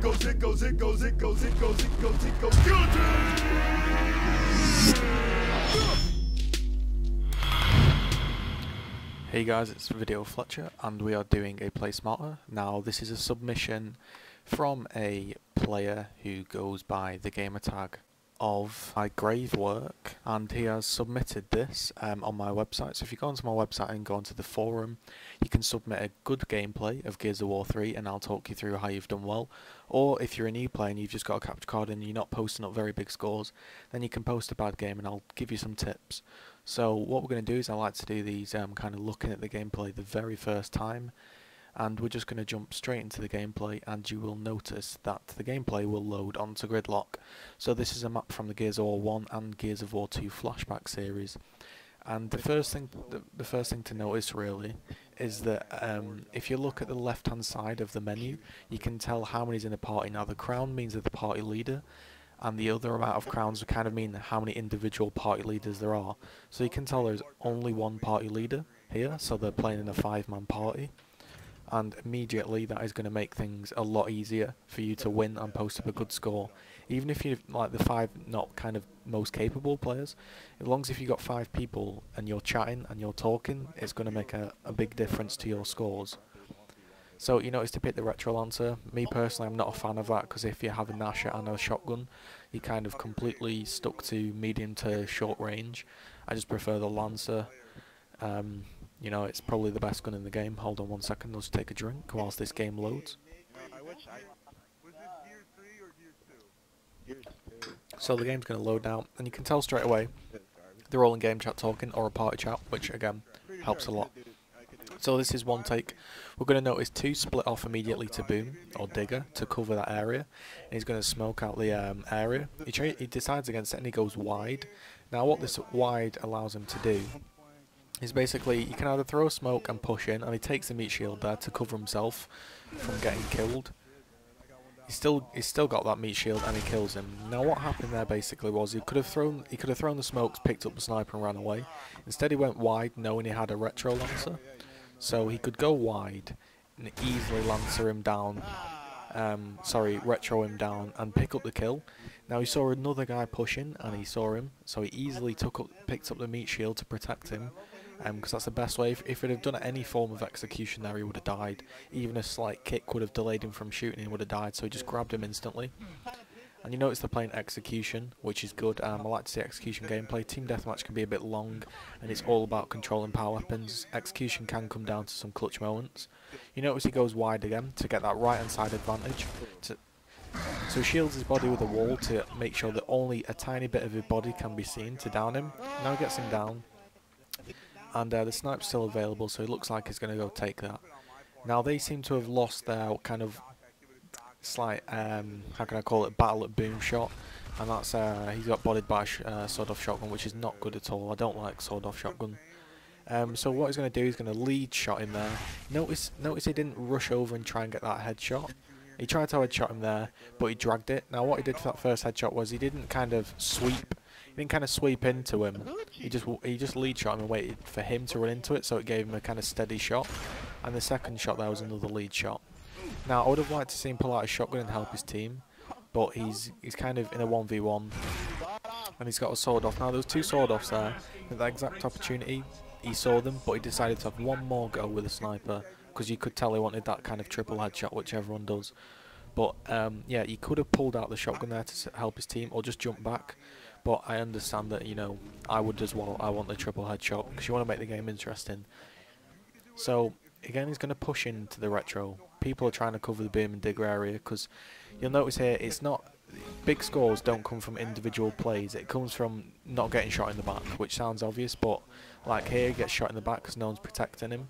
Hey guys, it's Video Fletcher and we are doing a Play Smarter. Now this is a submission from a player who goes by the gamer tag of my grave work, and he has submitted this on my website. So if you go onto my website and go onto the forum, you can submit a good gameplay of Gears of War 3 and I'll talk you through how you've done well. Or if you're a new player and you've just got a capture card and you're not posting up very big scores, then you can post a bad game and I'll give you some tips. So what we're going to do is I like to do these kind of looking at the gameplay the very first time, and we're just going to jump straight into the gameplay, and you will notice that the gameplay will load onto Gridlock. So this is a map from the Gears of War 1 and Gears of War 2 flashback series, and the first thing to notice really is that if you look at the left hand side of the menu, you can tell how many's in a party. Now the crown means they're the party leader, and the other amount of crowns would kind of mean how many individual party leaders there are. So you can tell there's only one party leader here, so they're playing in a 5-man party. And immediately that is going to make things a lot easier for you to win and post up a good score. Even if you're like the 5 not kind of most capable players, as long as if you've got 5 people and you're chatting and you're talking, it's going to make a big difference to your scores. So you notice to pick the retro lancer. Me personally, I'm not a fan of that, because if you have a Nasher and a shotgun, you're kind of completely stuck to medium to short range. I just prefer the lancer. You know, it's probably the best gun in the game. Hold on 1 second, let's take a drink whilst this game loads. So the game's going to load now, and you can tell straight away they're all in game chat talking, or a party chat, which again helps a lot. So this is one take. We're going to notice 2 split off immediately to boom, or digger, to cover that area. And he's going to smoke out the area. He decides against it and he goes wide. Now what this wide allows him to do is basically, you can either throw a smoke and push in, and he takes the meat shield there to cover himself from getting killed. He's still got that meat shield and he kills him. Now what happened there basically was he could have thrown the smokes, picked up the sniper and ran away. Instead he went wide knowing he had a retro lancer. So he could go wide and easily lancer him down, retro him down and pick up the kill. Now he saw another guy pushing and he saw him, so he easily picked up the meat shield to protect him, because that's the best way. If he'd have done any form of execution there, he would have died. Even a slight kick would have delayed him from shooting, he would have died, so he just grabbed him instantly. And you notice they're playing execution, which is good. I like to see execution gameplay. Team deathmatch can be a bit long, and it's all about controlling power weapons. Execution can come down to some clutch moments. You notice he goes wide again to get that right hand side advantage. So he shields his body with a wall to make sure that only a tiny bit of his body can be seen to down him. Now he gets him down, and the snipe's still available, so it looks like he's going to go take that. Now they seem to have lost their kind of slight, how can I call it, battle at boom shot, and that's he's got bodied by a sawed-off shotgun, which is not good at all. I don't like sawed-off shotgun. So what he's going to do, he's going to lead shot him there. Notice he didn't rush over and try and get that headshot. He tried to headshot him there, but he dragged it. Now what he did for that first headshot was he didn't kind of sweep. He didn't kind of sweep into him. He just lead shot him and waited for him to run into it, so it gave him a kind of steady shot. And the second shot there was another lead shot. Now I would have liked to see him pull out a shotgun and help his team, but he's kind of in a 1v1, and he's got a sword off. Now there was 2 sword offs there. At that exact opportunity, he saw them, but he decided to have one more go with a sniper, because you could tell he wanted that kind of triple headshot, which everyone does. But yeah, he could have pulled out the shotgun there to help his team, or just jump back. But I understand that, you know, I would as well. I want the triple headshot, because you want to make the game interesting. So again, he's going to push into the retro. People are trying to cover the boom and digger area, because you'll notice here, it's not, big scores don't come from individual plays. It comes from not getting shot in the back, which sounds obvious, but like here, he gets shot in the back because no one's protecting him,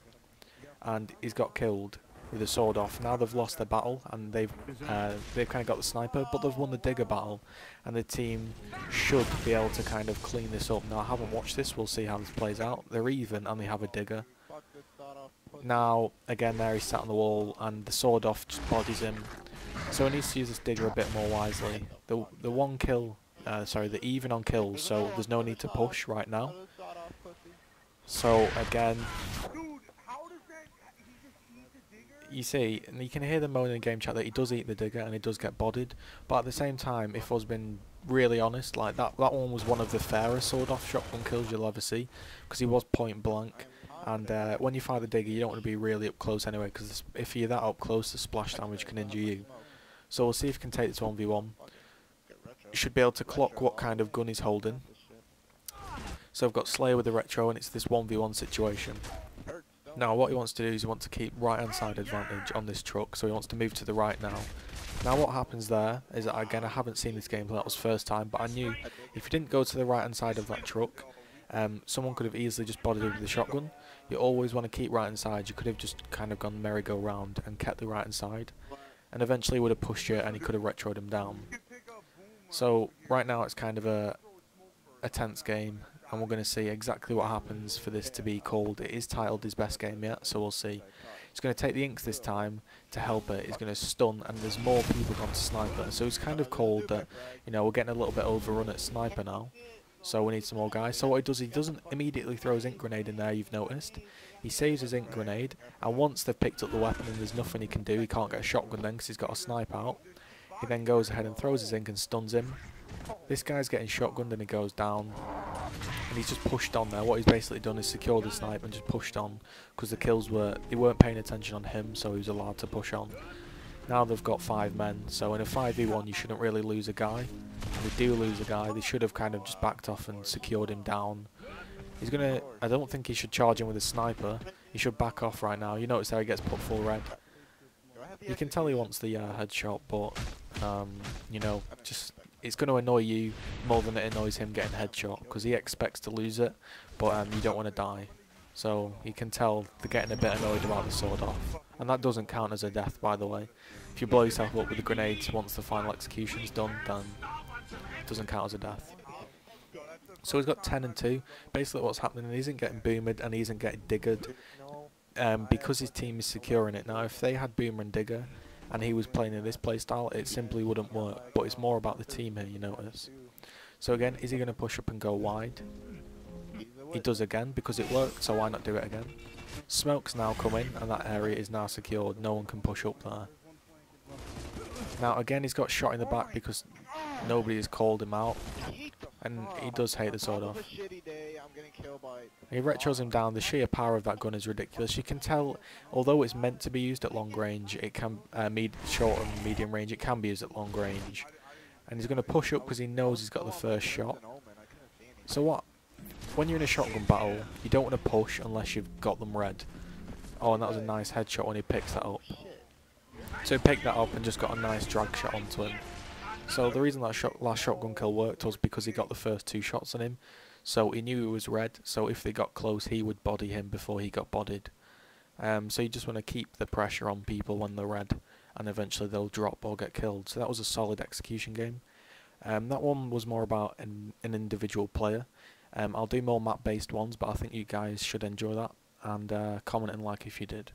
and he's got killed with a sword off. Now they've lost their battle, and they've kind of got the sniper, but they've won the digger battle, and the team should be able to kind of clean this up. Now I haven't watched this, we'll see how this plays out. They're even, and they have a digger. Now again, there he's sat on the wall, and the sword off just bodies him, so he needs to use this digger a bit more wisely. The one kill, the even on kills, so there's no need to push right now. So again, you see, and you can hear them moaning in the game chat that he does eat the digger and he does get bodied, but at the same time, if I was being really honest, like that one was one of the fairest sword-off shotgun kills you'll ever see, because he was point blank, and when you fire the digger, you don't want to be really up close anyway, because if you're that up close, the splash damage can injure you. So we'll see if he can take this 1v1. You should be able to clock what kind of gun he's holding. So I've got Slayer with the retro, and it's this 1v1 situation. Now what he wants to do is he wants to keep right hand side advantage on this truck, so he wants to move to the right now. Now what happens there is that, again, I haven't seen this gameplay, that was first time, but I knew if you didn't go to the right hand side of that truck, someone could have easily just bodied him with the shotgun. You always want to keep right hand side. You could have just kind of gone merry-go-round and kept the right hand side, and eventually would have pushed you and he could have retroed him down. So right now it's kind of a tense game, and we're going to see exactly what happens for this to be called. It is titled his best game yet, so we'll see. He's going to take the inks this time to help it. He's going to stun, and there's more people going to sniper. So it's kind of called that, you know, we're getting a little bit overrun at sniper now. So we need some more guys. So what he does, he doesn't immediately throw his ink grenade in there, you've noticed. He saves his ink grenade, and once they've picked up the weapon and there's nothing he can do, he can't get a shotgun then because he's got a snipe out. He then goes ahead and throws his ink and stuns him. This guy's getting shotgunned and he goes down. And he's just pushed on there. What he's basically done is secured the snipe and just pushed on, because the kills they weren't paying attention on him, so he was allowed to push on. Now they've got 5 men, so in a 5v1 you shouldn't really lose a guy. And they do lose a guy. They should have kind of just backed off and secured him down. He's gonna, I don't think he should charge him with a sniper. He should back off right now. You notice how he gets put full red. You can tell he wants the headshot, but you know, just it's going to annoy you more than it annoys him getting headshot, because he expects to lose it, but you don't want to die. So you can tell they're getting a bit annoyed about the sword off, and that doesn't count as a death, by the way. If you blow yourself up with the grenades once the final execution's done, then it doesn't count as a death. So he's got 10 and 2. Basically what's happening, he isn't getting boomered and he isn't getting diggered, because his team is securing it. Now if they had boomer and digger and he was playing in this playstyle, it simply wouldn't work, but it's more about the team here, you notice. So again, is he going to push up and go wide? He does again, because it worked, so why not do it again? Smoke's now coming, and that area is now secured, no one can push up there. Now again, he's got shot in the back because nobody has called him out, and he does hate the sword off. He retros him down. The sheer power of that gun is ridiculous. You can tell, although it's meant to be used at long range, it can short and medium range, it can be used at long range. And he's going to push up because he knows he's got the first shot. So what? When you're in a shotgun battle, you don't want to push unless you've got them red. Oh, and that was a nice headshot when he picks that up. So he picked that up and just got a nice drag shot onto him. So the reason that last shotgun kill worked was because he got the first 2 shots on him. So he knew it was red, so if they got close he would body him before he got bodied. So you just want to keep the pressure on people when they're red, and eventually they'll drop or get killed. So that was a solid execution game. That one was more about an individual player. I'll do more map based ones, but I think you guys should enjoy that, and comment and like if you did.